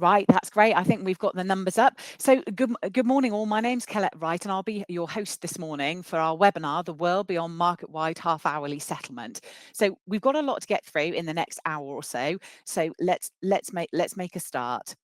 Right, that's great. I think we've got the numbers up. So good morning all. My name's Colette Wright and I'll be your host this morning for our webinar, The World Beyond Market-Wide Half-Hourly Settlement. So we've got a lot to get through in the next hour or so. So let's make a start.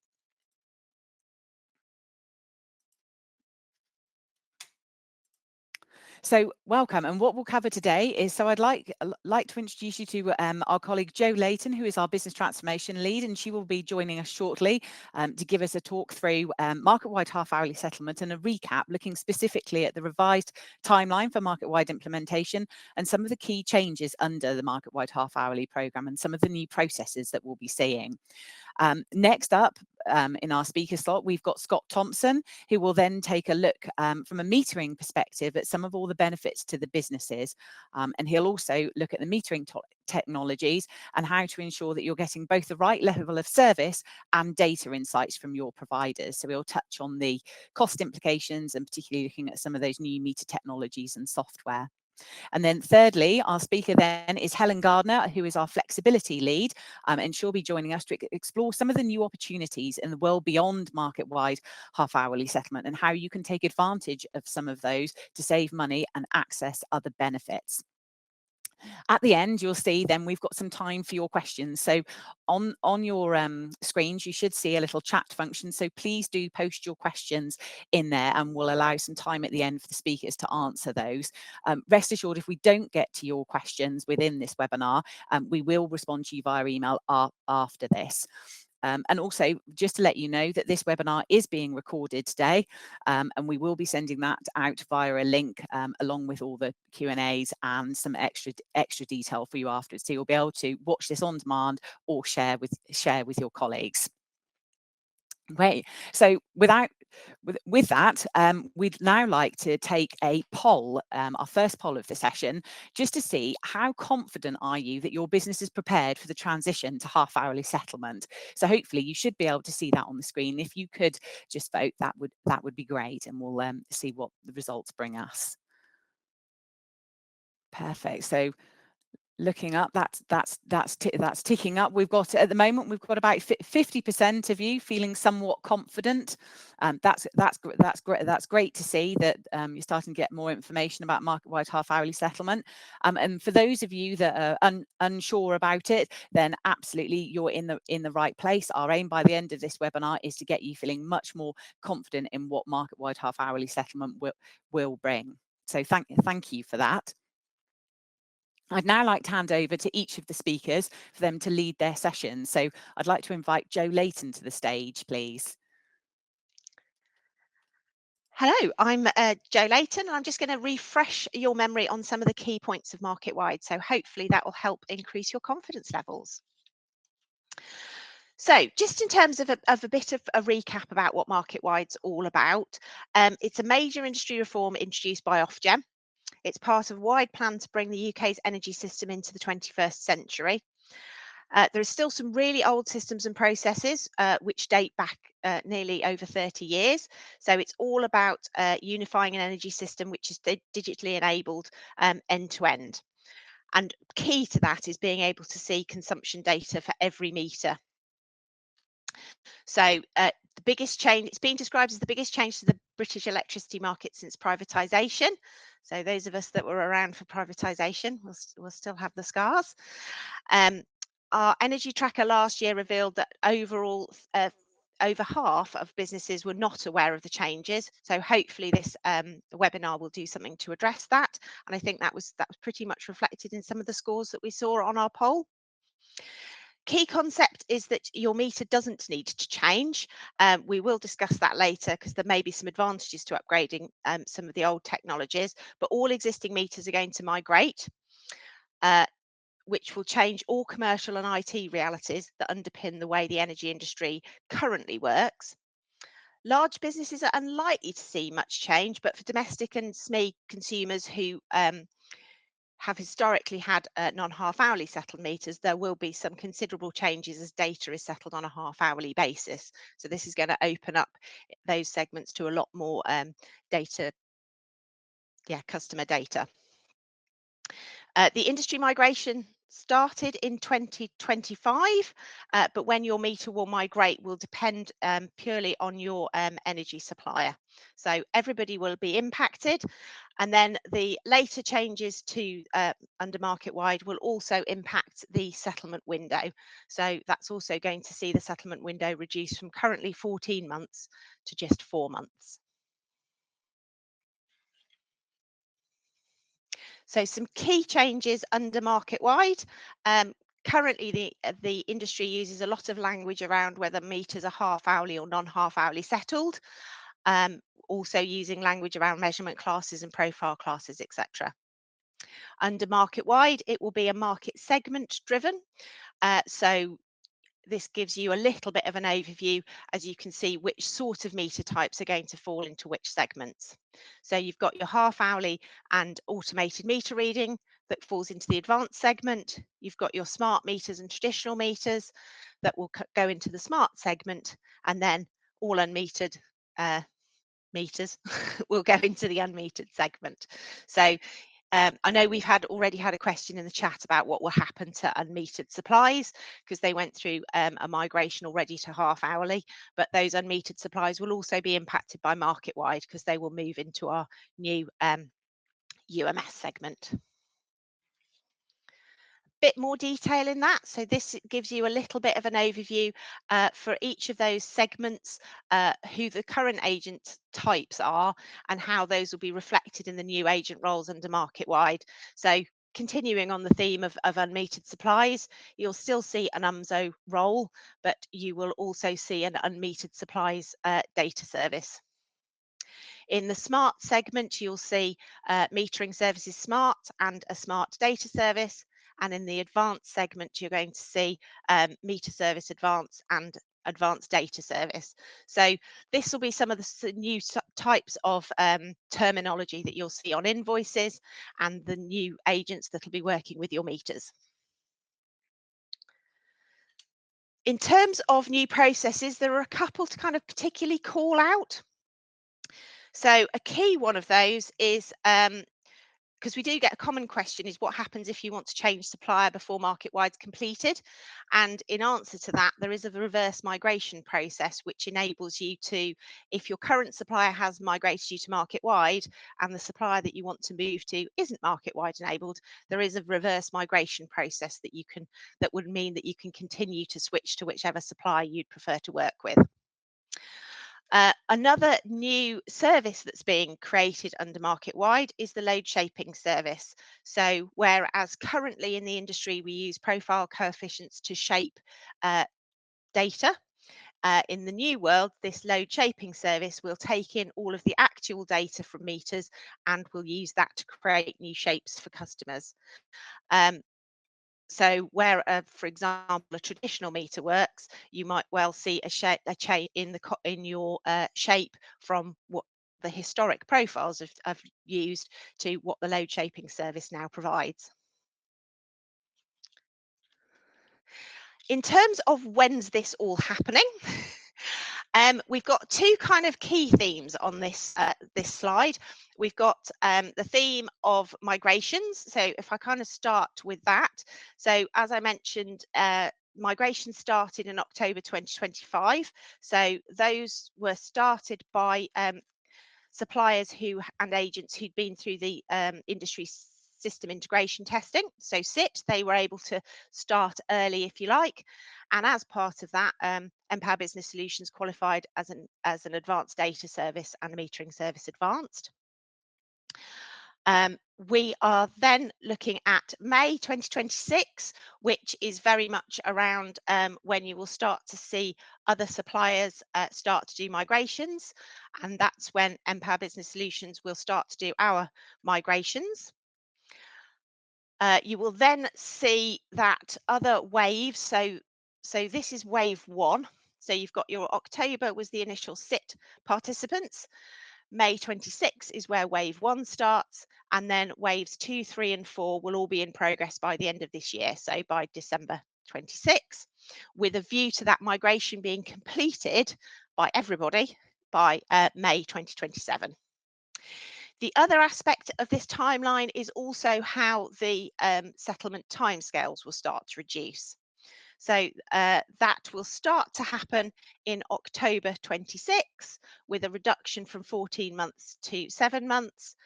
So welcome, and what we'll cover today is, so I'd like to introduce you to our colleague Jo Layton, who is our business transformation lead, and she will be joining us shortly to give us a talk through market-wide half-hourly settlement and a recap looking specifically at the revised timeline for market-wide implementation and some of the key changes under the market-wide half-hourly programme and some of the new processes that we'll be seeing. Next up in our speaker slot, we've got Scott Thompson, who will then take a look from a metering perspective at some of all the benefits to the businesses. And he'll also look at the metering technologies and how to ensure that you're getting both the right level of service and data insights from your providers. So we'll touch on the cost implications and particularly looking at some of those new meter technologies and software. And then thirdly, our speaker then is Helen Gardner, who is our flexibility lead, and she'll be joining us to explore some of the new opportunities in the world beyond market-wide half-hourly settlement and how you can take advantage of some of those to save money and access other benefits. At the end, you'll see then we've got some time for your questions. So on your screens, you should see a little chat function. So please do post your questions in there and we'll allow some time at the end for the speakers to answer those. Rest assured, if we don't get to your questions within this webinar, we will respond to you via email after this. And also, just to let you know that this webinar is being recorded today, and we will be sending that out via a link along with all the Q&As and some extra detail for you afterwards. So you'll be able to watch this on demand or share with your colleagues. Great. So with that, we'd now like to take a poll, our first poll of the session, just to see how confident are you that your business is prepared for the transition to half-hourly settlement. So hopefully you should be able to see that on the screen. If you could just vote, that would be great, and we'll see what the results bring us. Perfect. So looking up, that's ticking up. We've got at the moment we've got about 50% of you feeling somewhat confident. That's great. That's great to see that you're starting to get more information about market-wide half-hourly settlement. And for those of you that are unsure about it, then absolutely you're in the right place. Our aim by the end of this webinar is to get you feeling much more confident in what market-wide half-hourly settlement will bring. So thank you for that. I'd now like to hand over to each of the speakers for them to lead their session. So I'd like to invite Jo Layton to the stage, please. Hello, I'm Jo Layton, and I'm just going to refresh your memory on some of the key points of market-wide. So hopefully that will help increase your confidence levels. So just in terms of a bit of a recap about what market-wide's all about, it's a major industry reform introduced by Ofgem. It's part of a wide plan to bring the UK's energy system into the 21st century. There are still some really old systems and processes which date back nearly over 30 years. So it's all about unifying an energy system which is digitally enabled end to end. And key to that is being able to see consumption data for every meter. So the biggest change, it's been described as the biggest change to the British electricity market since privatisation. So those of us that were around for privatisation will still have the scars. Our energy tracker last year revealed that overall over half of businesses were not aware of the changes. So hopefully this webinar will do something to address that. And I think that was pretty much reflected in some of the scores that we saw on our poll. Key concept is that your meter doesn't need to change. We will discuss that later because there may be some advantages to upgrading some of the old technologies, but all existing meters are going to migrate, which will change all commercial and IT realities that underpin the way the energy industry currently works. Large businesses are unlikely to see much change, but for domestic and SME consumers who have historically had non-half-hourly settled meters, there will be some considerable changes as data is settled on a half-hourly basis. So this is going to open up those segments to a lot more customer data. The industry migration started in 2025, but when your meter will migrate will depend purely on your energy supplier. So everybody will be impacted, and then the later changes to under market wide will also impact the settlement window. So that's also going to see the settlement window reduced from currently 14 months to just 4 months. So some key changes under market wide. Currently, the industry uses a lot of language around whether meters are half hourly or non-half hourly settled. Also using language around measurement classes and profile classes, etc. Under market wide, it will be a market segment driven. So this gives you a little bit of an overview, as you can see, which sort of meter types are going to fall into which segments. So you've got your half hourly and automated meter reading that falls into the advanced segment. You've got your smart meters and traditional meters that will go into the smart segment, and then all unmetered meters will go into the unmetered segment. So I know we've already had a question in the chat about what will happen to unmetered supplies, because they went through a migration already to half hourly, but those unmetered supplies will also be impacted by market wide because they will move into our new UMS segment. Bit more detail in that. So this gives you a little bit of an overview for each of those segments, who the current agent types are and how those will be reflected in the new agent roles under market wide. So continuing on the theme of unmetered supplies, you'll still see an UMSO role, but you will also see an unmetered supplies data service. In the smart segment, you'll see metering services smart and a smart data service. And in the advanced segment, you're going to see meter service advanced and advanced data service. So this will be some of the new types of terminology that you'll see on invoices and the new agents that will be working with your meters. In terms of new processes, there are a couple to kind of particularly call out. So a key one of those is, because we do get a common question, is what happens if you want to change supplier before market wide's completed? And in answer to that, there is a reverse migration process which enables you to, if your current supplier has migrated you to market wide and the supplier that you want to move to isn't market wide enabled, there is a reverse migration process that would mean that you can continue to switch to whichever supplier you'd prefer to work with. Another new service that's being created under market wide is the load shaping service. So whereas currently in the industry we use profile coefficients to shape data, in the new world, this load shaping service will take in all of the actual data from meters and will use that to create new shapes for customers. So where, for example, a traditional meter works, you might well see a change in your shape from what the historic profiles have used to what the load shaping service now provides. In terms of when's this all happening, we've got two kind of key themes on this slide. We've got the theme of migrations. So if I kind of start with that. So as I mentioned, migration started in October 2025. So those were started by suppliers and agents who'd been through the industry system integration testing. So SIT, they were able to start early, if you like. And as part of that, npower Business Solutions qualified as an advanced data service and a metering service advanced. We are then looking at May 2026, which is very much around when you will start to see other suppliers start to do migrations. And that's when npower Business Solutions will start to do our migrations. You will then see that other waves. So this is wave 1. So you've got your October was the initial SIT participants. May 26 is where wave 1 starts, and then waves 2, 3, and 4 will all be in progress by the end of this year, so by December 26, with a view to that migration being completed by everybody by May 2027. The other aspect of this timeline is also how the settlement timescales will start to reduce. So that will start to happen in October 26, with a reduction from 14 months to 7 months,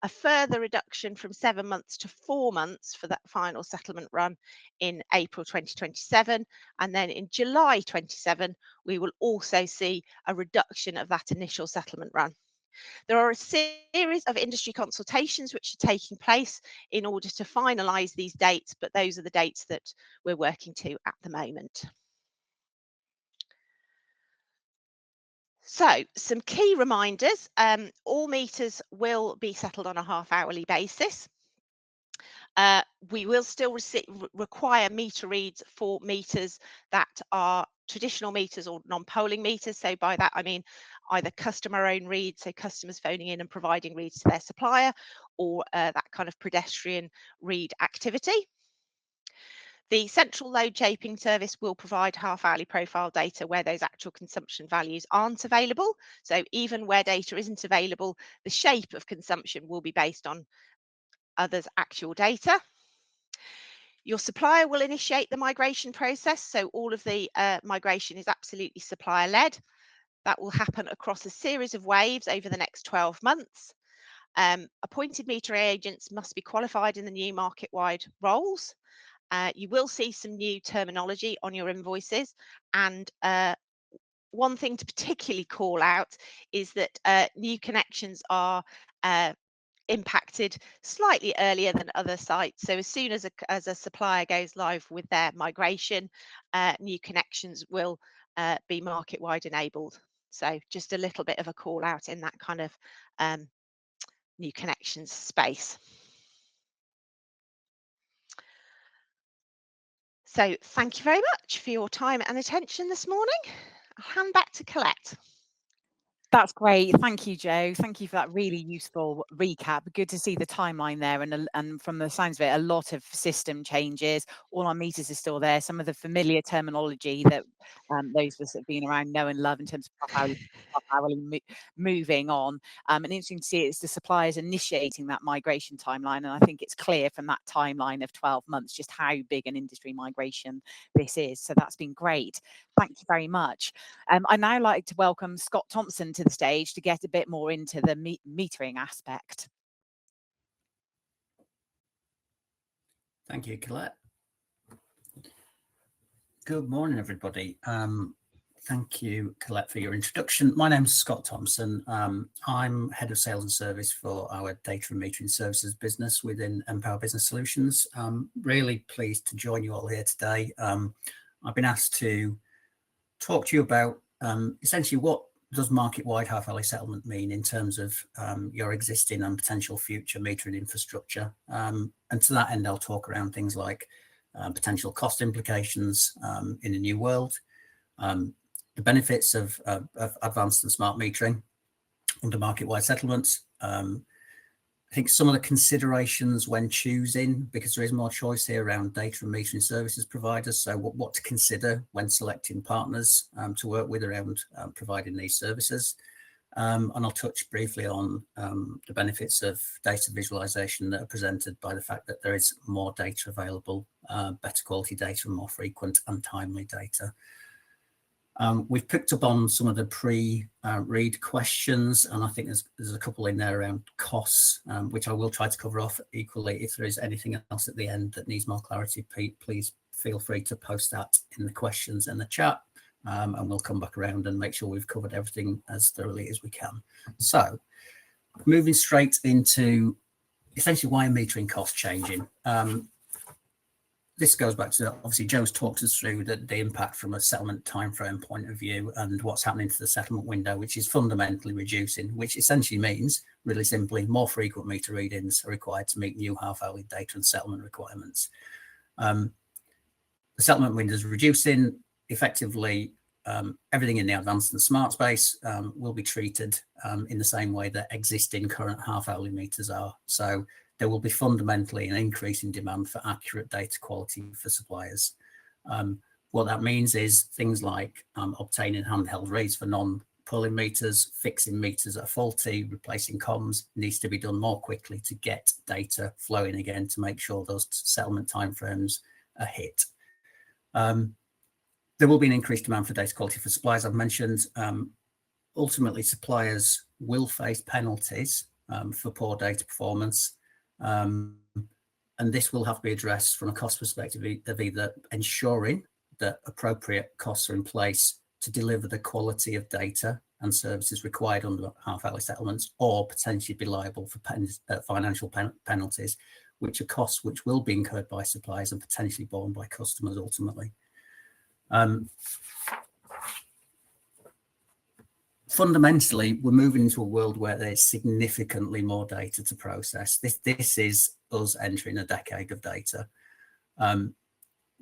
a further reduction from 7 months to 4 months for that final settlement run in April 2027. And then in July 27, we will also see a reduction of that initial settlement run. There are a series of industry consultations which are taking place in order to finalise these dates, but those are the dates that we're working to at the moment. So, some key reminders. All meters will be settled on a half-hourly basis. We will still require meter reads for meters that are traditional meters or non-polling meters. So by that, I mean either customer-owned reads, so customers phoning in and providing reads to their supplier, or that kind of pedestrian read activity. The central load shaping service will provide half-hourly profile data where those actual consumption values aren't available. So even where data isn't available, the shape of consumption will be based on others' actual data. Your supplier will initiate the migration process, so all of the migration is absolutely supplier-led. That will happen across a series of waves over the next 12 months. Appointed metering agents must be qualified in the new market-wide roles. You will see some new terminology on your invoices, and one thing to particularly call out is that new connections are impacted slightly earlier than other sites. So as soon as a supplier goes live with their migration, new connections will be market-wide enabled. So just a little bit of a call out in that kind of new connections space. So thank you very much for your time and attention this morning. I'll hand back to Colette. That's great. Thank you, Jo. Thank you for that really useful recap. Good to see the timeline there. And from the sounds of it, a lot of system changes. All our meters are still there. Some of the familiar terminology that those of us that have been around know and love in terms of half-hourly moving on. And interesting to see it's the suppliers initiating that migration timeline. And I think it's clear from that timeline of 12 months just how big an industry migration this is. So that's been great. Thank you very much. I'd now like to welcome Scott Thompson to the stage to get a bit more into the metering aspect. Thank you, Colette. Good morning, everybody. Thank you, Colette, for your introduction. My name is Scott Thompson. I'm Head of Sales and Service for our Data and Metering Services business within npower Business Solutions. I'm really pleased to join you all here today. I've been asked to talk to you about essentially what does market-wide half-hourly settlement mean in terms of your existing and potential future metering infrastructure. And to that end, I'll talk around things like potential cost implications in a new world, the benefits of advanced and smart metering under market-wide settlements. I think some of the considerations when choosing, because there is more choice here around data and metering services providers, so what to consider when selecting partners to work with around providing these services. And I'll touch briefly on the benefits of data visualization that are presented by the fact that there is more data available, better quality data and more frequent and timely data. We've picked up on some of the pre-read questions, and I think there's a couple in there around costs, which I will try to cover off equally. If there is anything else at the end that needs more clarity, please feel free to post that in the questions in the chat, and we'll come back around and make sure we've covered everything as thoroughly as we can. So moving straight into essentially why are metering costs changing. This goes back to, obviously, Joe's talked us through the impact from a settlement timeframe point of view and what's happening to the settlement window, which is fundamentally reducing, which essentially means, really simply, more frequent meter readings are required to meet new half-hourly data and settlement requirements. The settlement window is reducing. Effectively, everything in the advanced and smart space will be treated in the same way that existing current half-hourly meters are. So there will be fundamentally an increase in demand for accurate data quality for suppliers. What that means is things like obtaining handheld reads for pulling meters, fixing meters that are faulty, replacing comms needs to be done more quickly to get data flowing again to make sure those settlement timeframes are hit. There will be an increased demand for data quality for suppliers, I've mentioned. Ultimately, suppliers will face penalties for poor data performance. And this will have to be addressed from a cost perspective of either ensuring that appropriate costs are in place to deliver the quality of data and services required under half-hourly settlements, or potentially be liable for financial penalties, which are costs which will be incurred by suppliers and potentially borne by customers ultimately. Fundamentally, we're moving into a world where there's significantly more data to process. This is us entering a decade of data.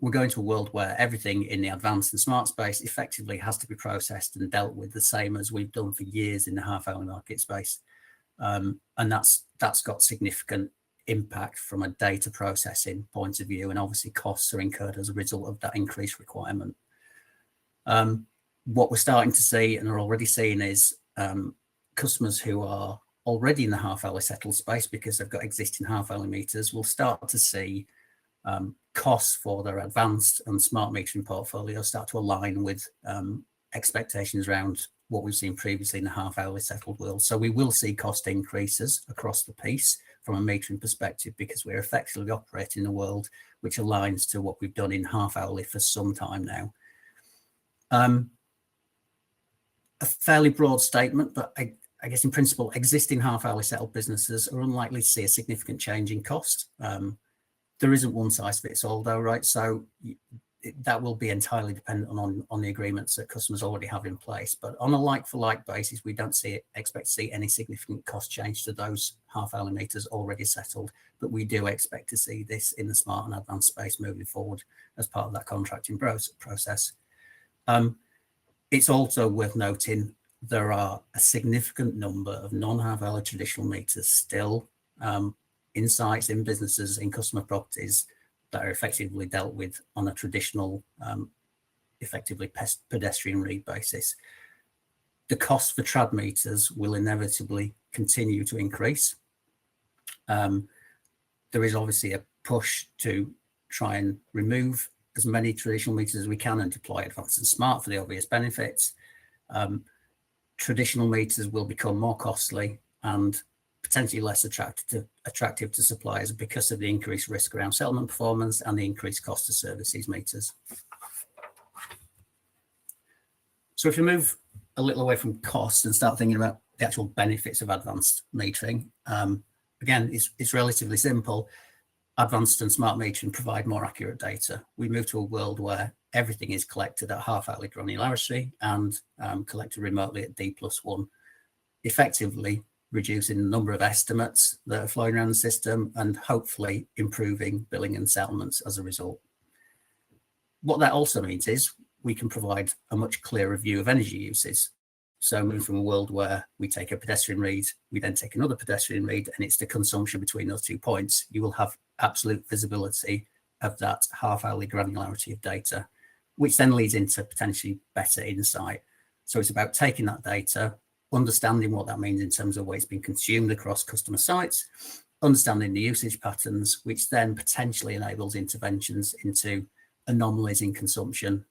We're going to a world where everything in the advanced and smart space effectively has to be processed and dealt with the same as we've done for years in the half-hourly market space. And that's got significant impact from a data processing point of view, and obviously costs are incurred as a result of that increased requirement. What we're starting to see and are already seeing is customers who are already in the half-hourly settled space because they've got existing half-hourly meters will start to see costs for their advanced and smart metering portfolio start to align with expectations around what we've seen previously in the half-hourly settled world. So we will see cost increases across the piece from a metering perspective, because we're effectively operating in a world which aligns to what we've done in half-hourly for some time now. A fairly broad statement, but I guess in principle, existing half-hourly settled businesses are unlikely to see a significant change in cost. There isn't one size fits all though, right? So that will be entirely dependent on the agreements that customers already have in place. But on a like-for-like basis, we don't expect to see any significant cost change to those half-hourly meters already settled. But we do expect to see this in the smart and advanced space moving forward as part of that contracting process. It's also worth noting there are a significant number of non-half-hourly traditional meters still in sites, in businesses, in customer properties that are effectively dealt with on a traditional, effectively pedestrian read basis. The cost for trad meters will inevitably continue to increase. There is obviously a push to try and remove as many traditional meters as we can and deploy advanced and smart for the obvious benefits. Traditional meters will become more costly and potentially less attractive to suppliers because of the increased risk around settlement performance and the increased cost to service these meters. So if you move a little away from cost and start thinking about the actual benefits of advanced metering, again, it's relatively simple. Advanced and smart metering provide more accurate data. We move to a world where everything is collected at half-hourly granularity and collected remotely at D+1, effectively reducing the number of estimates that are flowing around the system and hopefully improving billing and settlements as a result. What that also means is we can provide a much clearer view of energy uses. So moving from a world where we take a pedestrian read, we then take another pedestrian read, and it's the consumption between those 2 points, you will have absolute visibility of that half-hourly granularity of data, which then leads into potentially better insight. So it's about taking that data, understanding what that means in terms of the way it's been consumed across customer sites, understanding the usage patterns, which then potentially enables interventions into anomalies in consumption,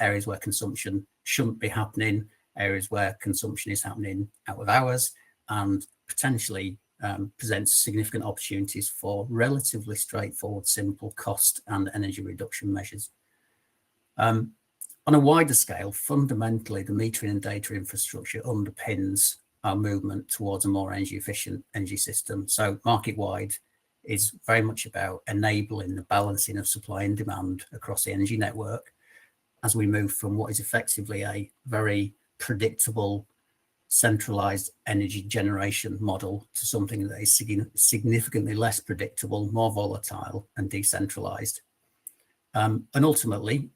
areas where consumption shouldn't be happening, areas where consumption is happening out of hours, and potentially presents significant opportunities for relatively straightforward, simple cost and energy reduction measures. On a wider scale, fundamentally, the metering and data infrastructure underpins our movement towards a more energy efficient energy system. So market-wide is very much about enabling the balancing of supply and demand across the energy network as we move from what is effectively a very predictable, centralized energy generation model to something that is significantly less predictable, more volatile and decentralized. And ultimately,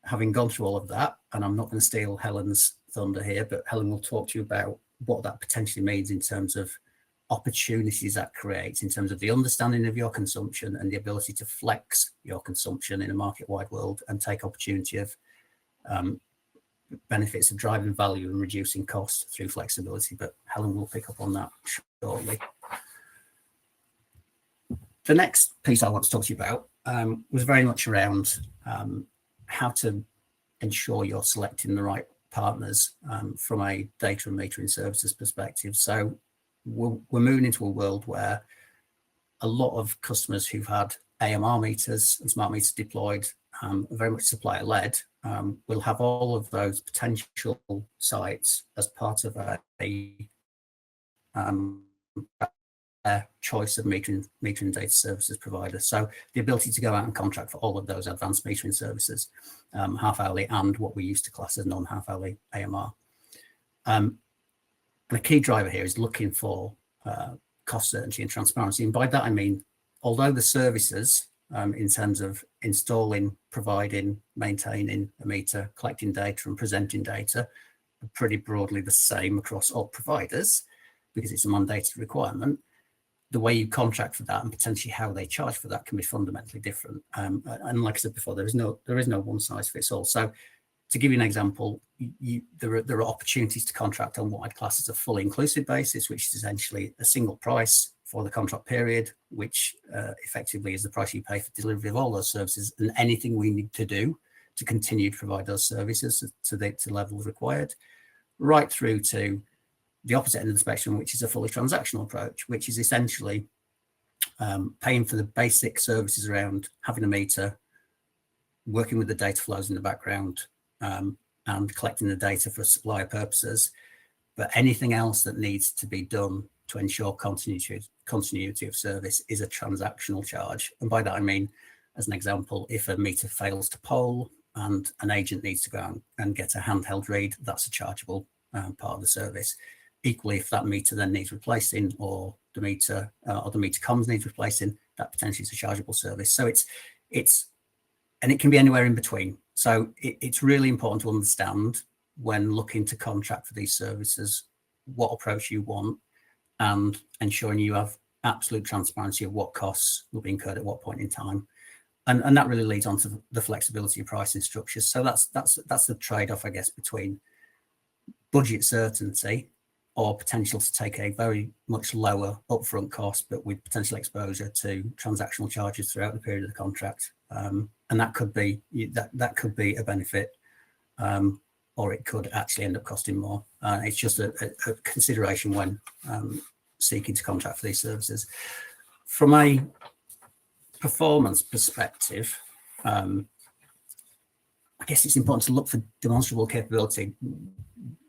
having gone through all of that, and I'm not going to steal Helen's thunder here, but Helen will talk to you about what that potentially means in terms of opportunities that creates, in terms of the understanding of your consumption and the ability to flex your consumption in a market-wide world and take opportunity of benefits of driving value and reducing costs through flexibility, but Helen will pick up on that shortly. The next piece I want to talk to you about was very much around how to ensure you're selecting the right partners from a data and metering services perspective. So we're moving into a world where a lot of customers who've had AMR meters and smart meters deployed, very much supplier-led, will have all of those potential sites as part of a choice of metering data services provider. So the ability to go out and contract for all of those advanced metering services, half hourly and what we used to class as non-half hourly AMR. And a key driver here is looking for cost certainty and transparency. And by that, I mean, although the services in terms of installing, providing, maintaining a meter, collecting data and presenting data are pretty broadly the same across all providers because it's a mandated requirement, the way you contract for that and potentially how they charge for that can be fundamentally different. And like I said before, there is no one size fits all. So to give you an example, there are opportunities to contract on what I'd class as a fully inclusive basis, which is essentially a single price for the contract period, which effectively is the price you pay for delivery of all those services and anything we need to do to continue to provide those services to the levels required, right through to the opposite end of the spectrum, which is a fully transactional approach, which is essentially paying for the basic services around having a meter, working with the data flows in the background, and collecting the data for supplier purposes. But anything else that needs to be done to ensure continuity of service is a transactional charge. And by that, I mean, as an example, if a meter fails to poll and an agent needs to go out and get a handheld read, that's a chargeable part of the service. Equally, if that meter then needs replacing or the meter comms needs replacing, that potentially is a chargeable service. So and it can be anywhere in between. So it's really important to understand when looking to contract for these services, what approach you want and ensuring you have absolute transparency of what costs will be incurred at what point in time. And that really leads on to the flexibility of pricing structures. So that's the trade-off, I guess, between budget certainty or potential to take a very much lower upfront cost, but with potential exposure to transactional charges throughout the period of the contract. And that could be a benefit, or it could actually end up costing more. It's just a consideration when seeking to contract for these services. From a performance perspective, I guess it's important to look for demonstrable capability.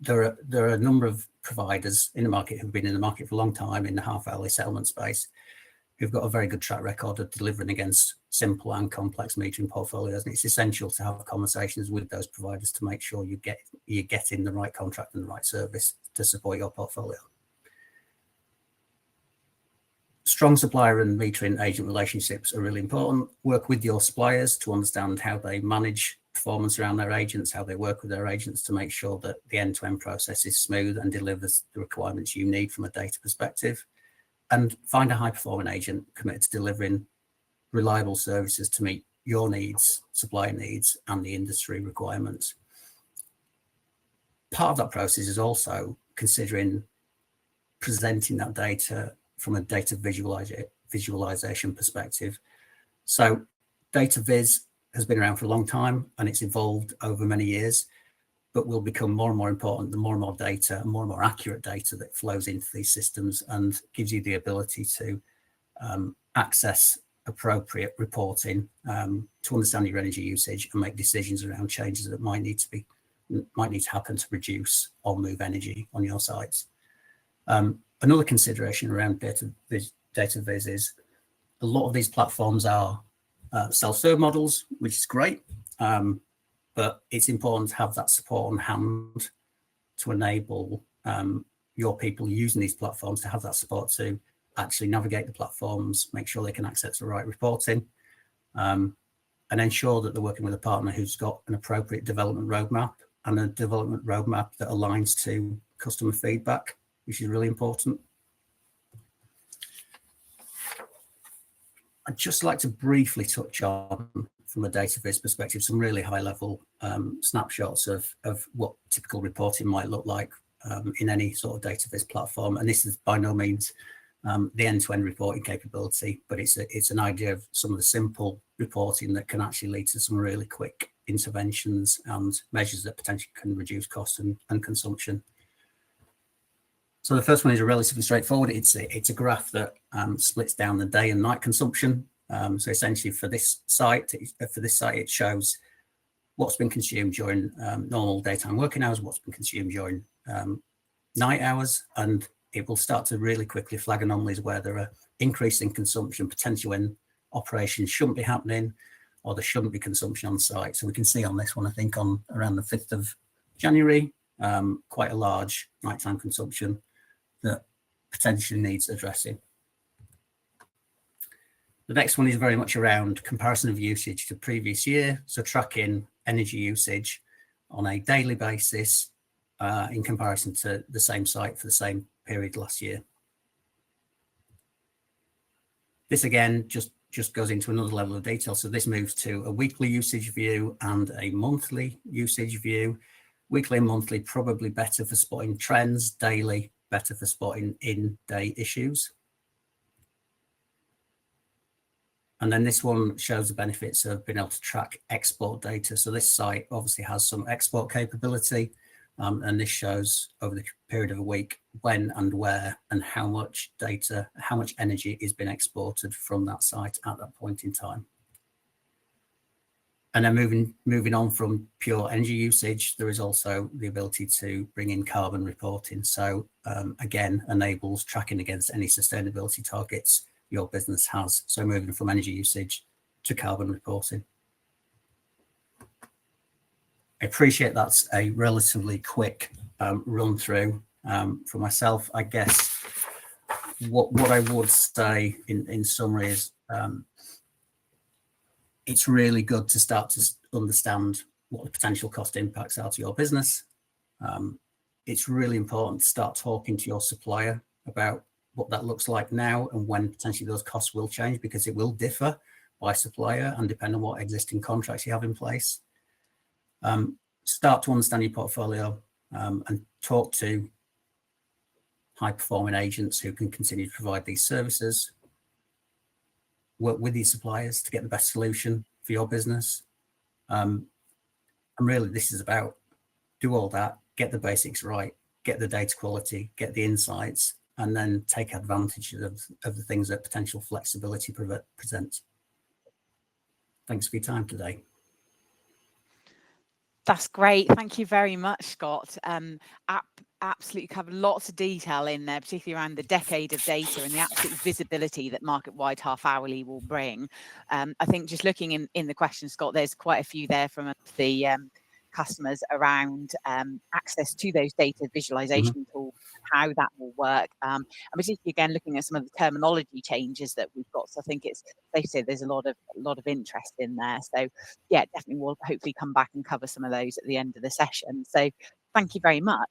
There are a number of providers in the market who've been in the market for a long time in the half-hourly settlement space, who've got a very good track record of delivering against simple and complex metering portfolios. And it's essential to have conversations with those providers to make sure you're getting the right contract and the right service to support your portfolio. Strong supplier and metering agent relationships are really important. Work with your suppliers to understand how they manage performance around their agents, how they work with their agents to make sure that the end-to-end process is smooth and delivers the requirements you need from a data perspective. And find a high-performing agent committed to delivering reliable services to meet your needs, supplier needs, and the industry requirements. Part of that process is also considering presenting that data from a data visualization perspective. So data viz has been around for a long time and it's evolved over many years, but will become more and more important the more and more data and more accurate data that flows into these systems and gives you the ability to access appropriate reporting to understand your energy usage and make decisions around changes that might need to happen to reduce or move energy on your sites. Another consideration around data viz is a lot of these platforms are self-serve models, which is great, but it's important to have that support on hand to enable your people using these platforms to have that support to actually navigate the platforms, make sure they can access the right reporting, and ensure that they're working with a partner who's got an appropriate development roadmap and a development roadmap that aligns to customer feedback, which is really important. I'd just like to briefly touch on, from a data viz perspective, some really high level snapshots of what typical reporting might look like in any sort of data viz platform. And this is by no means the end-to-end reporting capability, but it's an idea of some of the simple reporting that can actually lead to some really quick interventions and measures that potentially can reduce cost and consumption. So the first one is relatively straightforward. It's a graph that splits down the day and night consumption. So essentially for this site, it shows what's been consumed during normal daytime working hours, what's been consumed during night hours, and it will start to really quickly flag anomalies where there are increasing consumption, potentially when operations shouldn't be happening or there shouldn't be consumption on site. So we can see on this one, I think on around the 5th of January, quite a large nighttime consumption that potentially needs addressing. The next one is very much around comparison of usage to previous year. So tracking energy usage on a daily basis in comparison to the same site for the same period last year. This again just goes into another level of detail. So this moves to a weekly usage view and a monthly usage view. Weekly and monthly probably better for spotting trends, daily better for spotting in-day issues. And then this one shows the benefits of being able to track export data. So this site obviously has some export capability, and this shows over the period of a week when and where and how much data, how much energy is being exported from that site at that point in time. And then moving on from pure energy usage, there is also the ability to bring in carbon reporting. So again, enables tracking against any sustainability targets your business has. So moving from energy usage to carbon reporting. I appreciate that's a relatively quick run through for myself. I guess what I would say in summary is it's really good to start to understand what the potential cost impacts are to your business. It's really important to start talking to your supplier about what that looks like now and when potentially those costs will change, because it will differ by supplier and depend on what existing contracts you have in place. Start to understand your portfolio and talk to high-performing agents who can continue to provide these services. Work with these suppliers to get the best solution for your business. And really, this is about do all that, get the basics right, get the data quality, get the insights, and then take advantage of the things that potential flexibility presents. Thanks for your time today. That's great. Thank you very much, Scott. Absolutely covered lots of detail in there, particularly around the decade of data and the absolute visibility that market-wide half-hourly will bring. I think just looking in the questions, Scott, there's quite a few there from the customers around access to those data visualization tools, how that will work, and particularly again looking at some of the terminology changes that we've got. So I think it's safe to say there's a lot of interest in there. So yeah, definitely we'll hopefully come back and cover some of those at the end of the session. So thank you very much.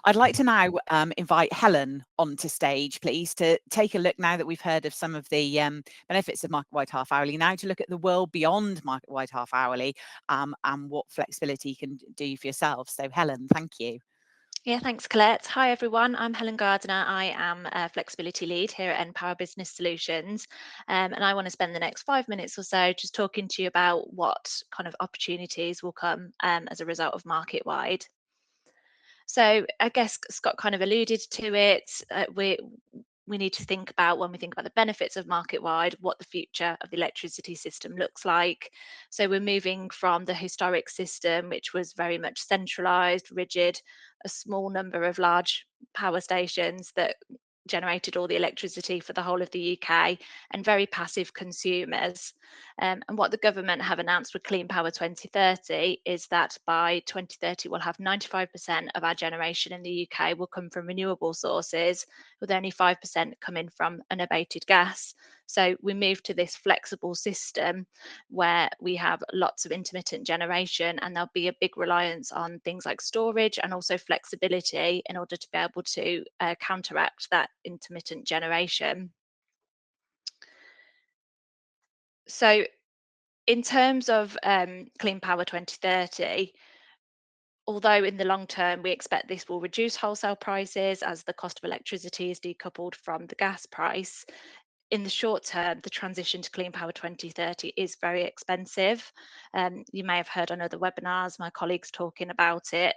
I'd like to now invite Helen onto stage, please, to take a look now that we've heard of some of the benefits of market-wide half-hourly, now to look at the world beyond market-wide half-hourly and what flexibility can do for yourself. So Helen, thank you. Yeah, thanks, Colette. Hi, everyone. I'm Helen Gardiner. I am a flexibility lead here at npower Business Solutions. And I want to spend the next 5 minutes or so just talking to you about what kind of opportunities will come as a result of market-wide. So I guess Scott kind of alluded to it. We need to think about, when we think about the benefits of market-wide, what the future of the electricity system looks like. So we're moving from the historic system, which was very much centralized, rigid, a small number of large power stations that generated all the electricity for the whole of the UK, and very passive consumers. And what the government have announced with Clean Power 2030 is that by 2030 we'll have 95% of our generation in the UK will come from renewable sources, with only 5% coming from unabated gas. So we move to this flexible system where we have lots of intermittent generation, and there'll be a big reliance on things like storage and also flexibility in order to be able to counteract that intermittent generation. So in terms of Clean Power 2030, although in the long term we expect this will reduce wholesale prices as the cost of electricity is decoupled from the gas price, in the short term, the transition to Clean Power 2030 is very expensive. You may have heard on other webinars my colleagues talking about it.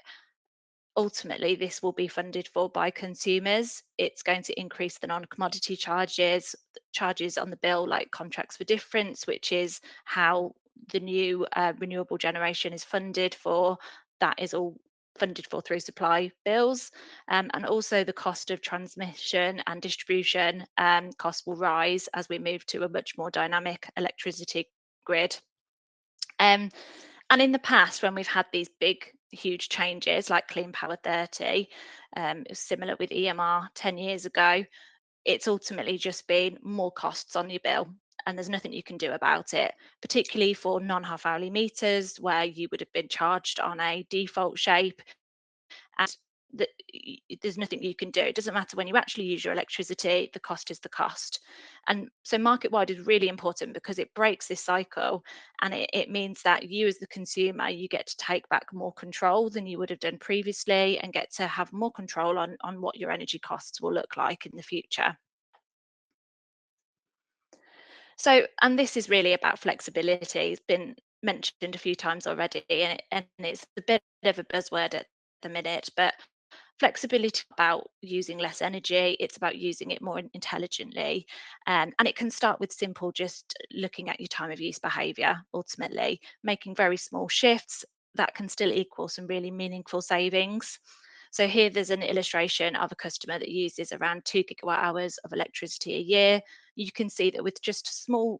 Ultimately, this will be funded for by consumers. It's going to increase the non-commodity charges on the bill, like contracts for difference, which is how the new renewable generation is funded for. That is all funded for through supply bills. And also the cost of transmission and distribution costs will rise as we move to a much more dynamic electricity grid. And in the past, when we've had these big, huge changes like Clean Power 30, it was similar with EMR 10 years ago, it's ultimately just been more costs on your bill. And there's nothing you can do about it, particularly for non-half hourly meters where you would have been charged on a default shape. And there's nothing you can do. It doesn't matter when you actually use your electricity, the cost is the cost. And so market wide is really important because it breaks this cycle, and it means that you as the consumer, you get to take back more control than you would have done previously and get to have more control on what your energy costs will look like in the future. So, and this is really about flexibility. It's been mentioned a few times already, and it's a bit of a buzzword at the minute, but flexibility about using less energy, it's about using it more intelligently, and it can start with simple, just looking at your time of use behavior, ultimately making very small shifts that can still equal some really meaningful savings. So here there's an illustration of a customer that uses around 2 gigawatt hours of electricity a year. You can see that with just small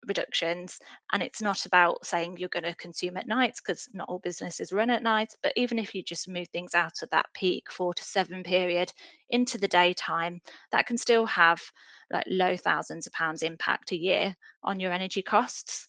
reductions, and it's not about saying you're going to consume at nights because not all businesses run at night, but even if you just move things out of that peak 4 to 7 period into the daytime, that can still have like low thousands of pounds impact a year on your energy costs.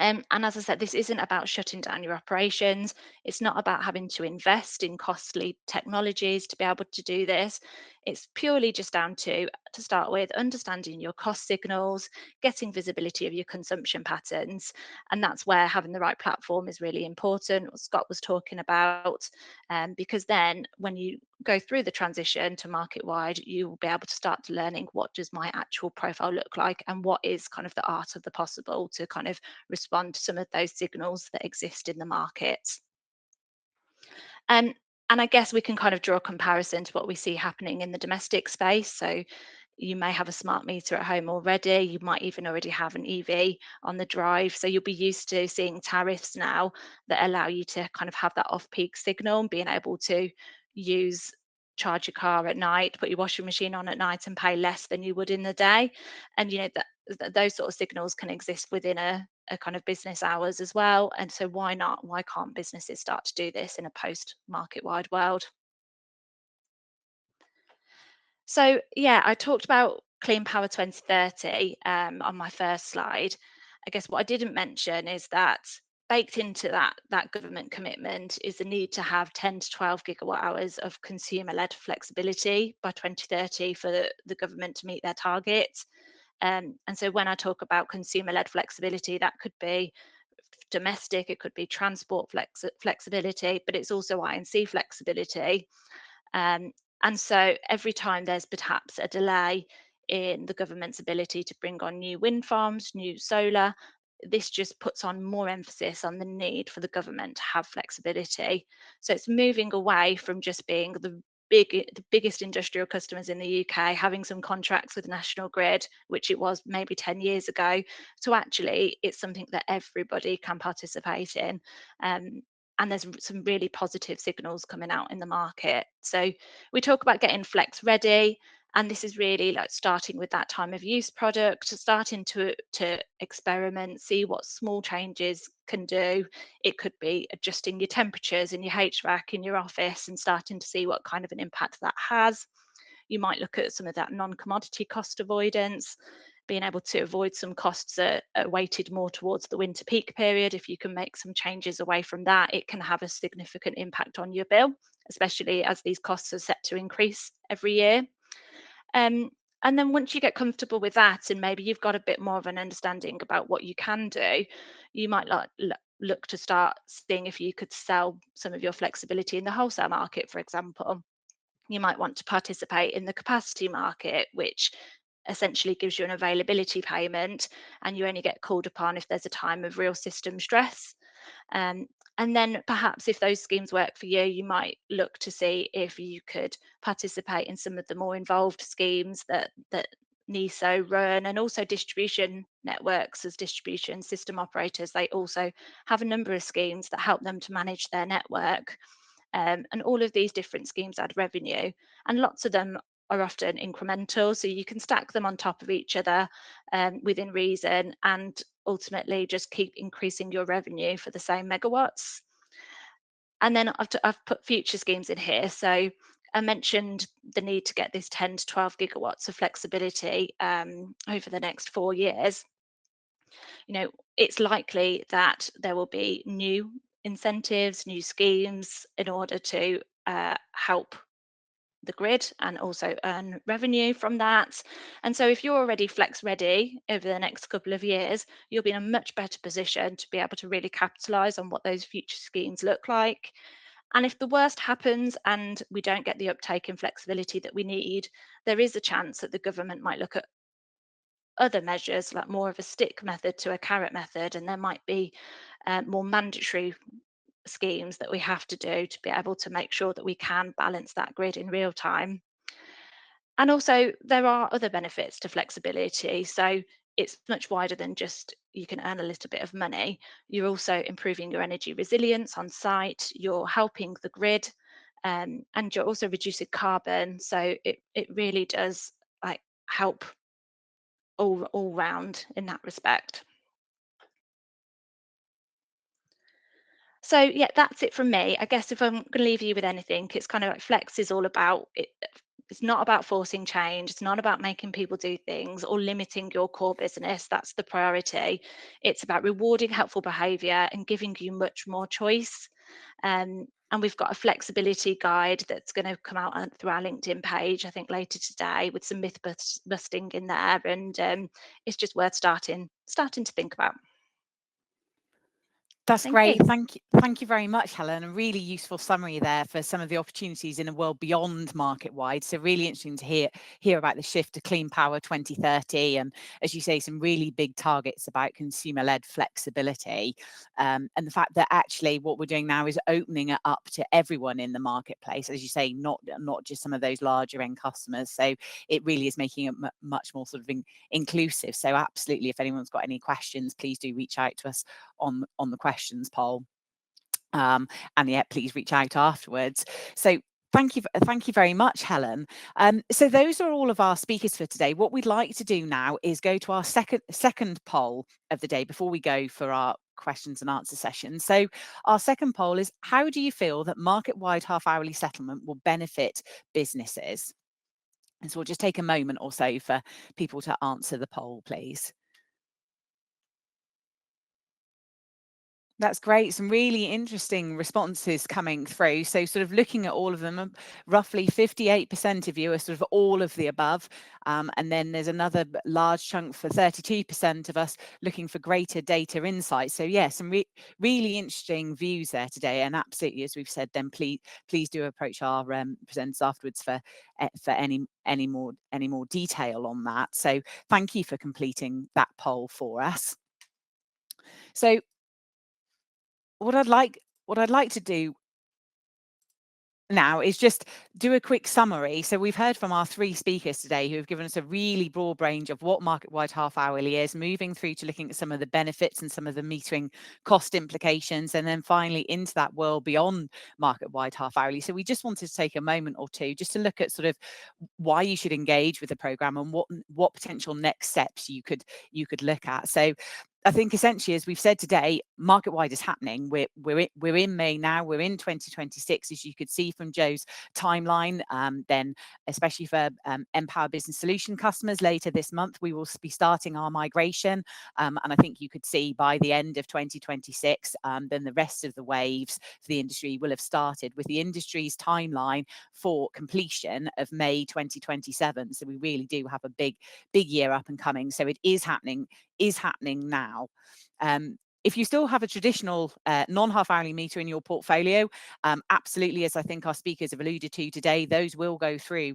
And as I said, this isn't about shutting down your operations. It's not about having to invest in costly technologies to be able to do this. It's purely just down to start with, understanding your cost signals, getting visibility of your consumption patterns. And that's where having the right platform is really important, what Scott was talking about, because then when you go through the transition to market wide, you will be able to start learning what does my actual profile look like and what is kind of the art of the possible to kind of respond to some of those signals that exist in the market. And I guess we can kind of draw a comparison to what we see happening in the domestic space. So you may have a smart meter at home already. You might even already have an EV on the drive. So you'll be used to seeing tariffs now that allow you to kind of have that off-peak signal and being able to charge your car at night, put your washing machine on at night and pay less than you would in the day. And those sort of signals can exist within a kind of business hours as well. And so why not? Why can't businesses start to do this in a post-market wide world? So yeah, I talked about Clean Power 2030 on my first slide. I guess what I didn't mention is that baked into that government commitment is the need to have 10 to 12 gigawatt hours of consumer-led flexibility by 2030 for the government to meet their targets. And so when I talk about consumer-led flexibility, that could be domestic, it could be transport flexibility, but it's also I&C flexibility. Um, and so every time there's perhaps a delay in the government's ability to bring on new wind farms, new solar, this just puts on more emphasis on the need for the government to have flexibility. So it's moving away from just being the biggest industrial customers in the UK having some contracts with National Grid, which it was maybe 10 years ago, to actually it's something that everybody can participate in. And there's some really positive signals coming out in the market. So we talk about getting flex ready, and this is really like starting with that time of use product, starting to experiment, see what small changes can do. It could be adjusting your temperatures in your HVAC in your office and starting to see what kind of an impact that has. You might look at some of that non-commodity cost avoidance, being able to avoid some costs that are weighted more towards the winter peak period. If you can make some changes away from that, it can have a significant impact on your bill, especially as these costs are set to increase every year. And then once you get comfortable with that, and maybe you've got a bit more of an understanding about what you can do, you might look to start seeing if you could sell some of your flexibility in the wholesale market, for example. You might want to participate in the capacity market, which essentially gives you an availability payment, and you only get called upon if there's a time of real system stress. Um, and then perhaps if those schemes work for you, you might look to see if you could participate in some of the more involved schemes that NESO run, and also distribution networks as distribution system operators. They also have a number of schemes that help them to manage their network. And all of these different schemes add revenue, and lots of them are often incremental, so you can stack them on top of each other within reason, and ultimately just keep increasing your revenue for the same megawatts. And then I've put future schemes in here. So I mentioned the need to get this 10 to 12 gigawatts of flexibility over the next 4 years. It's likely that there will be new incentives, new schemes in order to help the grid and also earn revenue from that. And so if you're already flex ready over the next couple of years, you'll be in a much better position to be able to really capitalize on what those future schemes look like. And if the worst happens and we don't get the uptake in flexibility that we need, there is a chance that the government might look at other measures, like more of a stick method to a carrot method, and there might be more mandatory schemes that we have to do to be able to make sure that we can balance that grid in real time. And also, there are other benefits to flexibility. So it's much wider than just you can earn a little bit of money. You're also improving your energy resilience on site, you're helping the grid, and you're also reducing carbon. So it really does help all round in that respect. So yeah, that's it from me. I guess if I'm going to leave you with anything, it's kind of like flex is all about it. It's not about forcing change. It's not about making people do things or limiting your core business. That's the priority. It's about rewarding helpful behaviour and giving you much more choice. And we've got a flexibility guide that's going to come out through our LinkedIn page, I think later today, with some myth busting in there. And it's just worth starting to think about. That's Thank great. you. Thank you very much, Helen. A really useful summary there for some of the opportunities in a world beyond market wide. So really interesting to hear about the shift to clean power 2030, and as you say, some really big targets about consumer-led flexibility, and the fact that actually what we're doing now is opening it up to everyone in the marketplace, as you say, not just some of those larger end customers. So it really is making it much more sort of inclusive. So absolutely, if anyone's got any questions, please do reach out to us on the questions poll, and yeah, please reach out afterwards. So thank you very much, Helen. So those are all of our speakers for today. What we'd like to do now is go to our second poll of the day before we go for our questions and answer session. So our second poll is, how do you feel that market-wide half-hourly settlement will benefit businesses? And so we'll just take a moment or so for people to answer the poll, please. That's great. Some really interesting responses coming through. So sort of looking at all of them, roughly 58% of you are sort of all of the above. And then there's another large chunk for 32% of us looking for greater data insight. So yeah, some really interesting views there today. And absolutely, as we've said, then please do approach our presenters afterwards for any more detail on that. So thank you for completing that poll for us. So what I'd like to do now is just do a quick summary. So we've heard from our three speakers today who have given us a really broad range of what market-wide half-hourly is, moving through to looking at some of the benefits and some of the metering cost implications, and then finally into that world beyond market-wide half-hourly. So we just wanted to take a moment or two just to look at sort of why you should engage with the programme and what potential next steps you could look at. So I think essentially, as we've said today, market-wide is happening. We're in May now. We're in 2026, as you could see from Joe's timeline. Then, especially for Empower Business Solution customers, later this month we will be starting our migration, and I think you could see by the end of 2026, then the rest of the waves for the industry will have started, with the industry's timeline for completion of May 2027. So we really do have a big year up and coming. So it is happening now. If you still have a traditional non-half hourly meter in your portfolio, absolutely, as I think our speakers have alluded to today, those will go through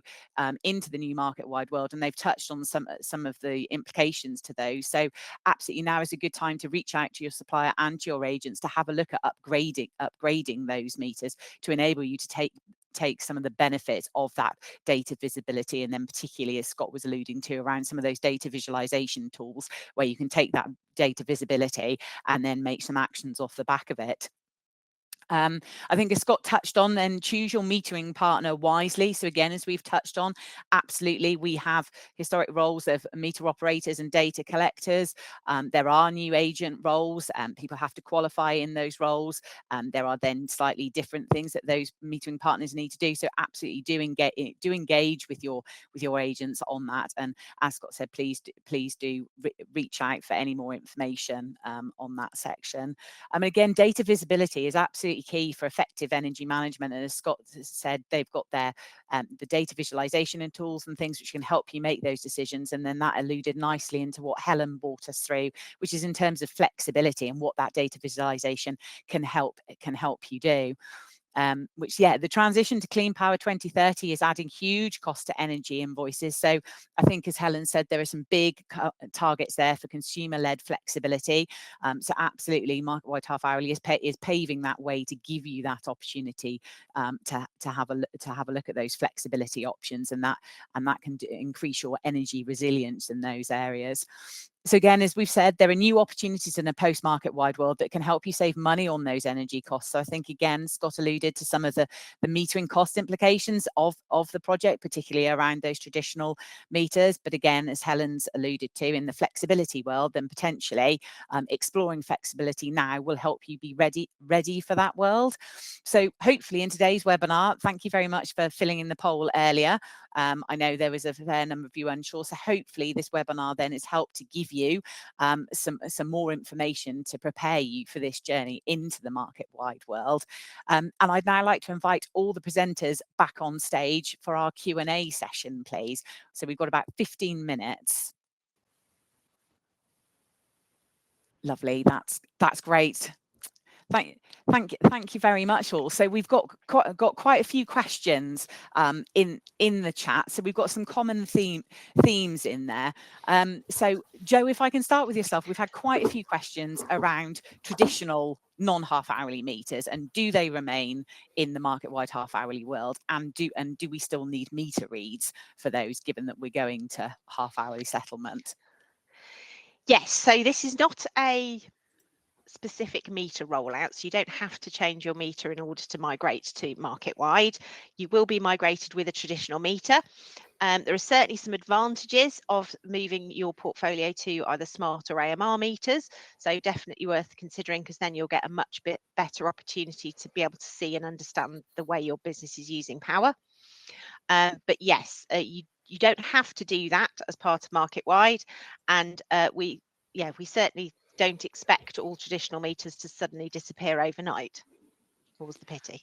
into the new market-wide world, and they've touched on some of the implications to those. So absolutely, now is a good time to reach out to your supplier and to your agents to have a look at upgrading those meters to enable you to take some of the benefits of that data visibility, and then particularly, as Scott was alluding to, around some of those data visualization tools where you can take that data visibility and then make some actions off the back of it. I think, as Scott touched on, then choose your metering partner wisely. So again, as we've touched on, absolutely, we have historic roles of meter operators and data collectors. There are new agent roles, and people have to qualify in those roles. There are then slightly different things that those metering partners need to do. So absolutely do engage with your agents on that. And as Scott said, please do reach out for any more information on that section. Again, data visibility is absolutely key for effective energy management, and as Scott said, they've got their the data visualization and tools and things which can help you make those decisions. And then that alluded nicely into what Helen brought us through, which is in terms of flexibility and what that data visualization can help you do. The transition to clean power 2030 is adding huge cost to energy invoices. So I think, as Helen said, there are some big targets there for consumer-led flexibility. So absolutely, market-wide half hourly is paving that way to give you that opportunity to have a look at those flexibility options, and that can increase your energy resilience in those areas. So again, as we've said, there are new opportunities in a post-market wide world that can help you save money on those energy costs. So I think, again, Scott alluded to some of the metering cost implications of the project, particularly around those traditional meters. But again, as Helen's alluded to, in the flexibility world, then potentially exploring flexibility now will help you be ready for that world. So hopefully in today's webinar, thank you very much for filling in the poll earlier. I know there was a fair number of you unsure, so hopefully this webinar then has helped to give you some more information to prepare you for this journey into the market-wide world. And I'd now like to invite all the presenters back on stage for our Q&A session, please. So we've got about 15 minutes. Lovely, that's great. Thank you very much all. So we've got quite a few questions in the chat. So we've got some common themes in there. So Joe, if I can start with yourself, we've had quite a few questions around traditional non-half hourly meters, and do they remain in the market-wide half hourly world, and do we still need meter reads for those, given that we're going to half hourly settlement? Yes, so this is not a specific meter rollout, so you don't have to change your meter in order to migrate to market wide. You will be migrated with a traditional meter. There are certainly some advantages of moving your portfolio to either smart or AMR meters, so definitely worth considering, because then you'll get a much better opportunity to be able to see and understand the way your business is using power. But yes, you don't have to do that as part of market wide, and we certainly don't expect all traditional meters to suddenly disappear overnight. More's the pity.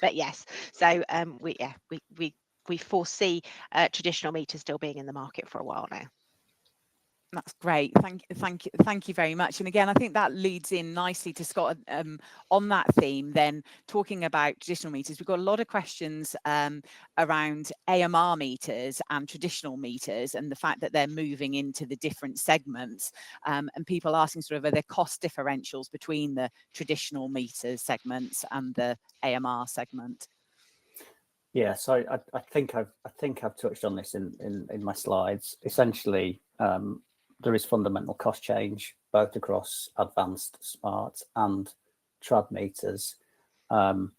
But yes, so we foresee traditional meters still being in the market for a while now. That's great. Thank you very much. And again, I think that leads in nicely to Scott on that theme. Then talking about traditional meters, we've got a lot of questions around AMR meters and traditional meters, and the fact that they're moving into the different segments, and people asking sort of, are there cost differentials between the traditional meters segments and the AMR segment? Yeah, so I think I've touched on this in my slides. Essentially, there is fundamental cost change both across advanced, smart, and trad meters. From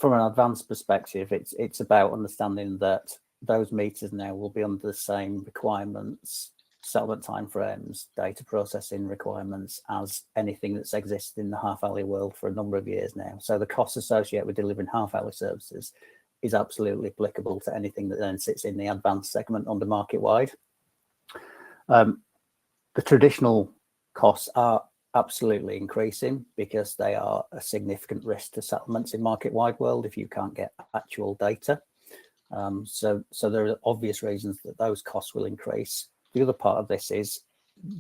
an advanced perspective, it's about understanding that those meters now will be under the same requirements settlement timeframes, data processing requirements as anything that's existed in the half-hourly world for a number of years now. So the costs associated with delivering half-hourly services is absolutely applicable to anything that then sits in the advanced segment under market-wide. The traditional costs are absolutely increasing because they are a significant risk to settlements in market-wide world if you can't get actual data. So there are obvious reasons that those costs will increase. The other part of this is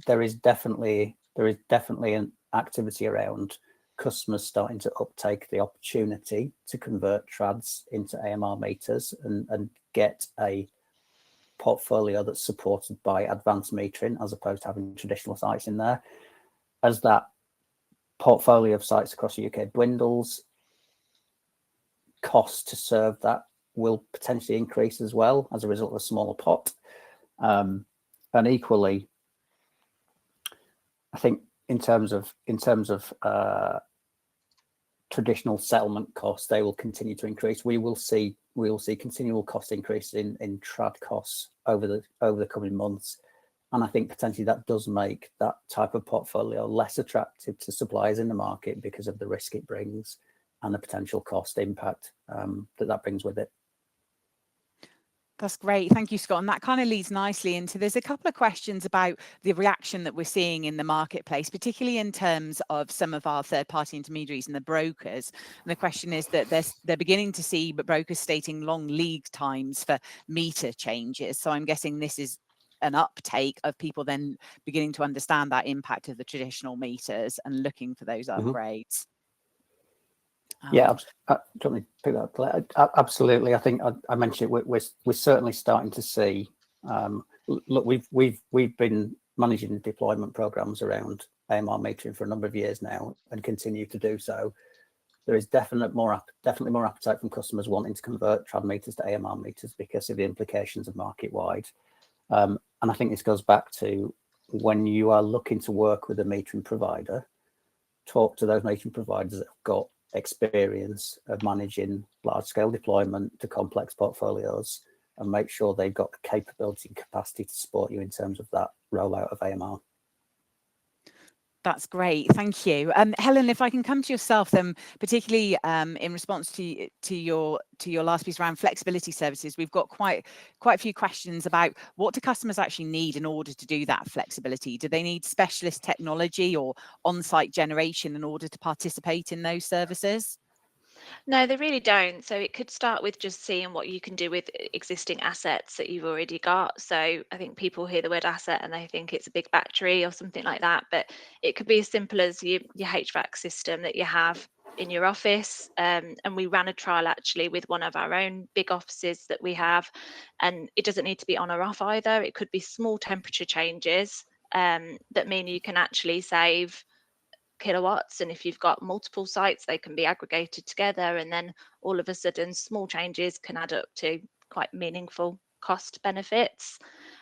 there is definitely an activity around customers starting to uptake the opportunity to convert trads into AMR meters and get a portfolio that's supported by advanced metering as opposed to having traditional sites in there. As that portfolio of sites across the UK dwindles, costs to serve that will potentially increase as well as a result of a smaller pot. And equally, I think in terms of traditional settlement costs, they will continue to increase. We will see continual cost increases in trad costs over the coming months, and I think potentially that does make that type of portfolio less attractive to suppliers in the market because of the risk it brings and the potential cost impact that brings with it. That's great. Thank you, Scott. And that kind of leads nicely into, there's a couple of questions about the reaction that we're seeing in the marketplace, particularly in terms of some of our third-party intermediaries and the brokers. And the question is that they're beginning to see brokers stating long lead times for meter changes. So I'm guessing this is an uptake of people then beginning to understand that impact of the traditional meters and looking for those upgrades. Yeah, do you want me to pick that up? Absolutely. I think I mentioned it. We're certainly starting to see. Look, we've been managing deployment programs around AMR metering for a number of years now, and continue to do so. There is definitely more appetite from customers wanting to convert trad meters to AMR meters because of the implications of market wide. And I think this goes back to when you are looking to work with a metering provider, talk to those metering providers that have got experience of managing large-scale deployment to complex portfolios, and make sure they've got the capability and capacity to support you in terms of that rollout of AMR. That's great, thank you. Helen, if I can come to yourself then, particularly in response to your last piece around flexibility services, we've got quite a few questions about what do customers actually need in order to do that flexibility? Do they need specialist technology or on-site generation in order to participate in those services? No, they really don't. So it could start with just seeing what you can do with existing assets that you've already got. So I think people hear the word asset and they think it's a big battery or something like that, but it could be as simple as your HVAC system that you have in your office. And we ran a trial actually with one of our own big offices that we have, and it doesn't need to be on or off either. It could be small temperature changes that mean you can actually save kilowatts, and if you've got multiple sites they can be aggregated together, and then all of a sudden small changes can add up to quite meaningful cost benefits.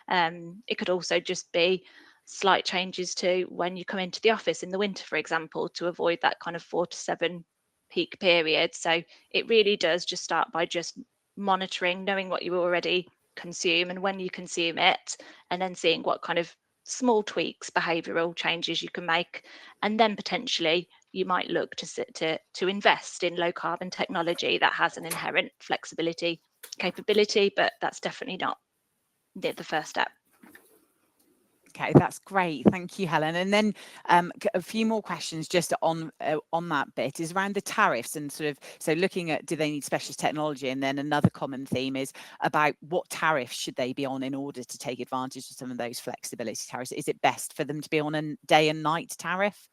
It could also just be slight changes to when you come into the office in the winter, for example, to avoid that kind of 4 to 7 peak period. So it really does just start by just monitoring, knowing what you already consume and when you consume it, and then seeing what kind of small tweaks, behavioural changes you can make, and then potentially you might look to invest in low carbon technology that has an inherent flexibility capability, but that's definitely not the first step. Okay, that's great. Thank you, Helen. And then a few more questions just on that bit is around the tariffs and sort of, so looking at, do they need specialist technology? And then another common theme is about what tariffs should they be on in order to take advantage of some of those flexibility tariffs? Is it best for them to be on a day and night tariff?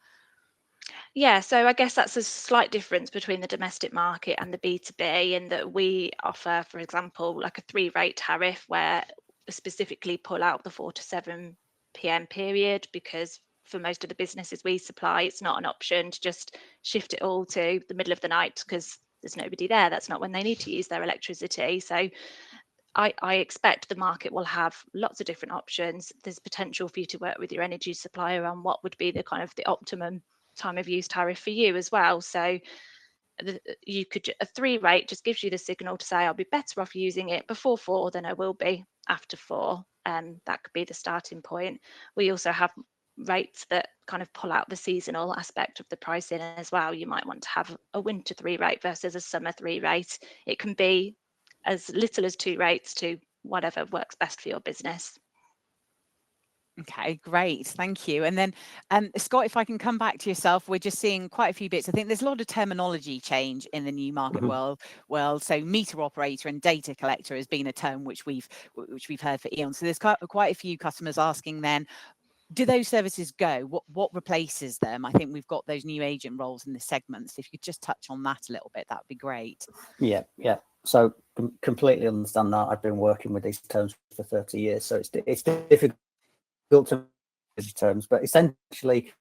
Yeah, so I guess that's a slight difference between the domestic market and the B2B, in that we offer, for example, like a 3-rate tariff where we specifically pull out the 4 to 7 p.m. period, because for most of the businesses we supply, it's not an option to just shift it all to the middle of the night because there's nobody there. That's not when they need to use their electricity. So I expect the market will have lots of different options. There's potential for you to work with your energy supplier on what would be the kind of the optimum time of use tariff for you as well. So you could, a 3-rate just gives you the signal to say I'll be better off using it before 4 than I will be after 4. that could be the starting point. We also have rates that kind of pull out the seasonal aspect of the pricing as well. You might want to have a winter 3 rate versus a summer 3 rate. It can be as little as 2 rates to whatever works best for your business. Okay, great. Thank you. And then, Scott, if I can come back to yourself, we're just seeing quite a few bits. I think there's a lot of terminology change in the new market world. So meter operator and data collector has been a term which we've heard for eons. So there's quite a few customers asking then, do those services go? What replaces them? I think we've got those new agent roles in the segments. If you could just touch on that a little bit, that would be great. Yeah. So completely understand that. I've been working with these terms for 30 years, so it's difficult to use terms, but essentially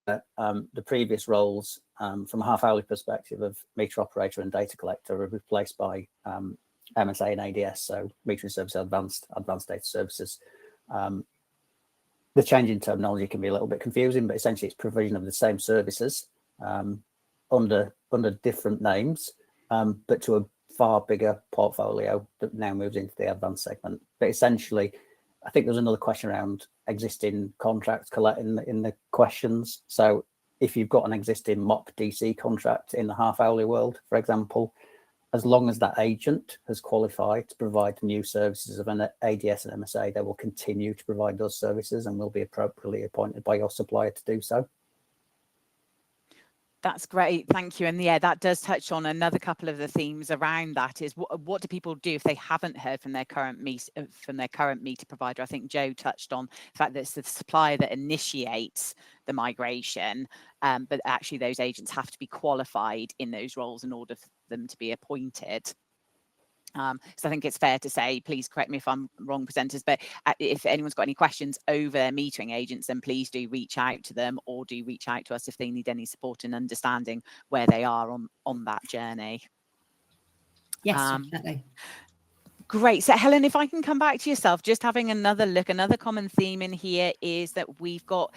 the previous roles from a half-hourly perspective of meter operator and data collector are replaced by MSA and ADS, so metering services, advanced data services. The change in terminology can be a little bit confusing, but essentially it's provision of the same services under different names, but to a far bigger portfolio that now moves into the advanced segment. But essentially, I think there's another question around existing contracts, Colette, in the questions. So if you've got an existing MOP DC contract in the half-hourly world, for example, as long as that agent has qualified to provide new services of an ADS and MSA, they will continue to provide those services and will be appropriately appointed by your supplier to do so. That's great, thank you. And yeah, that does touch on another couple of the themes around that. Is what do people do if they haven't heard from their current meter provider? I think Joe touched on the fact that it's the supplier that initiates the migration, but actually those agents have to be qualified in those roles in order for them to be appointed. So I think it's fair to say, please correct me if I'm wrong, presenters, but if anyone's got any questions over metering agents, then please do reach out to them, or do reach out to us if they need any support in understanding where they are on that journey. Yes, definitely. Great. So Helen, if I can come back to yourself, just having another look, another common theme in here is that we've got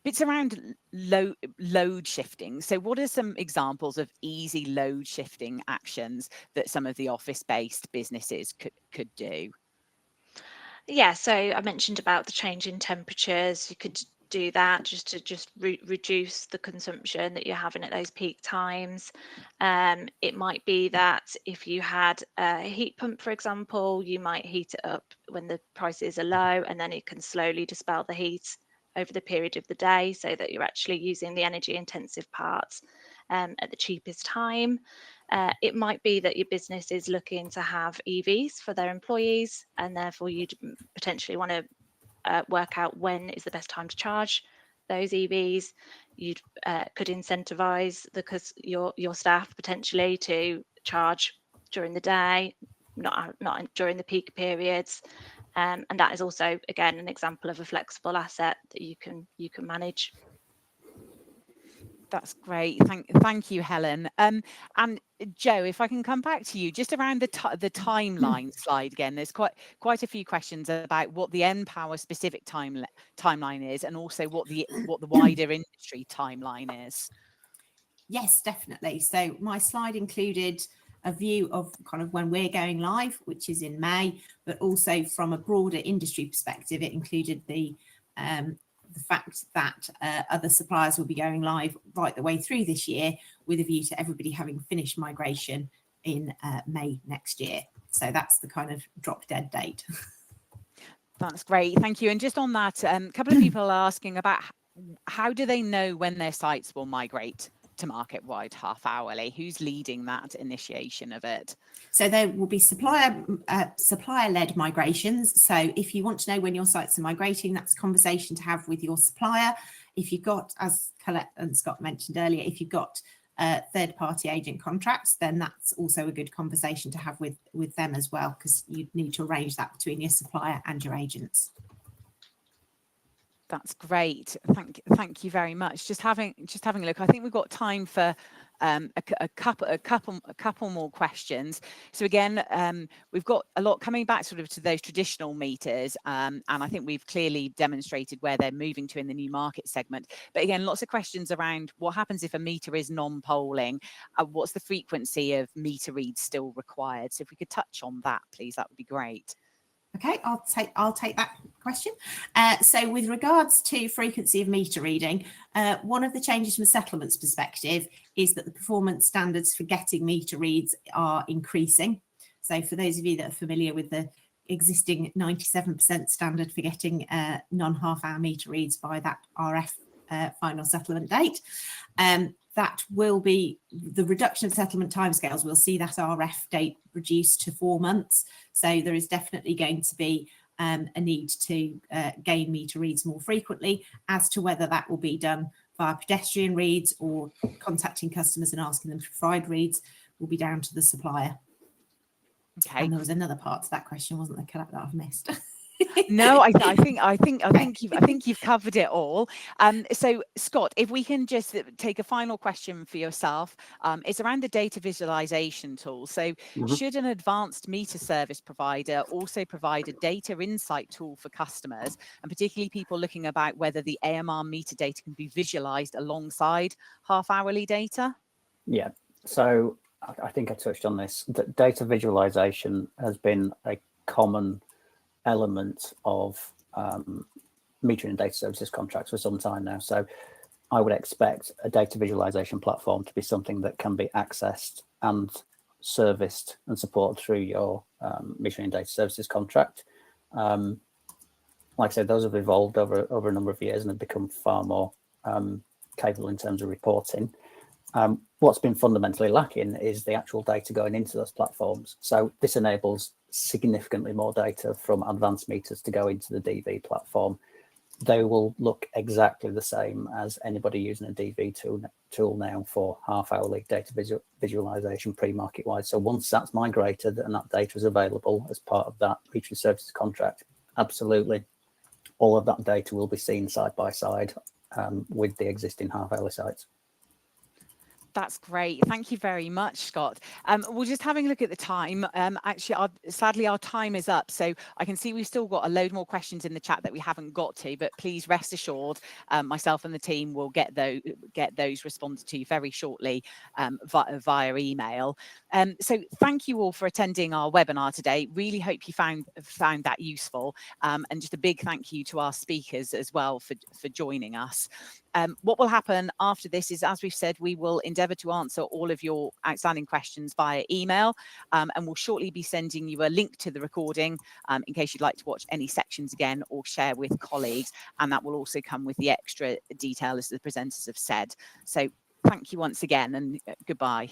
bits around load shifting. So what are some examples of easy load shifting actions that some of the office-based businesses could do? Yeah, so I mentioned about the change in temperatures. You could do that just to reduce the consumption that you're having at those peak times. It might be that if you had a heat pump, for example, you might heat it up when the prices are low, and then it can slowly dispel the heat over the period of the day, so that you're actually using the energy intensive parts at the cheapest time. It might be that your business is looking to have EVs for their employees, and therefore you'd potentially want to work out when is the best time to charge those EVs. You could incentivize your staff potentially to charge during the day, not during the peak periods. And that is also, again, an example of a flexible asset that you can manage. That's great. Thank you, Helen. And Joe, if I can come back to you just around the timeline slide again. There's quite a few questions about what the npower specific timeline is, and also what the wider industry timeline is. Yes, definitely. So my slide included a view of kind of when we're going live, which is in May, but also from a broader industry perspective, it included the fact that other suppliers will be going live right the way through this year, with a view to everybody having finished migration in May next year. So that's the kind of drop dead date. That's great, thank you. And just on that, a couple of people are asking about how do they know when their sites will migrate to market-wide half-hourly? Who's leading that initiation of it? So there will be supplier-led migrations. So if you want to know when your sites are migrating, that's a conversation to have with your supplier. If you've got, as Colette and Scott mentioned earlier, if you've got third-party agent contracts, then that's also a good conversation to have with them as well, because you need to arrange that between your supplier and your agents. That's great. Thank you very much. Just having a look. I think we've got time for a couple more questions. So again, we've got a lot coming back sort of to those traditional meters, and I think we've clearly demonstrated where they're moving to in the new market segment. But again, lots of questions around what happens if a meter is non-polling. What's the frequency of meter reads still required? So if we could touch on that, please, that would be great. Okay, I'll take that question. So with regards to frequency of meter reading, one of the changes from a settlements perspective is that the performance standards for getting meter reads are increasing. So for those of you that are familiar with the existing 97% standard for getting non-half-hour meter reads by that RF final settlement date, that will be the reduction of settlement timescales. We'll see that RF date reduced to 4 months. So there is definitely going to be a need to gain meter reads more frequently. As to whether that will be done via pedestrian reads or contacting customers and asking them to provide reads will be down to the supplier. Okay. And there was another part to that question, wasn't there, Colette, that I've missed? No, I think you've covered it all. So Scott, if we can just take a final question for yourself, it's around the data visualization tool. So should an advanced meter service provider also provide a data insight tool for customers, and particularly people looking about whether the AMR meter data can be visualized alongside half-hourly data? Yeah, so I think I touched on this. Data visualization has been a common element of metering and data services contracts for some time now. So I would expect a data visualization platform to be something that can be accessed and serviced and supported through your metering and data services contract. Like I said, those have evolved over a number of years and have become far more capable in terms of reporting. What's been fundamentally lacking is the actual data going into those platforms. So this enables significantly more data from advanced meters to go into the DV platform. They will look exactly the same as anybody using a DV tool now for half-hourly data visualization pre-market wide. So once that's migrated and that data is available as part of that metering services contract, absolutely all of that data will be seen side by side with the existing half-hourly sites. That's great. Thank you very much, Scott. We're just having a look at the time. Actually, sadly, our time is up. So I can see we've still got a load more questions in the chat that we haven't got to, but please rest assured, myself and the team will get those responded to very shortly via email. So thank you all for attending our webinar today. Really hope you found that useful. And just a big thank you to our speakers as well for joining us. What will happen after this is, as we've said, we will endeavour to answer all of your outstanding questions via email, and we'll shortly be sending you a link to the recording in case you'd like to watch any sections again or share with colleagues, and that will also come with the extra detail as the presenters have said. So thank you once again, and goodbye.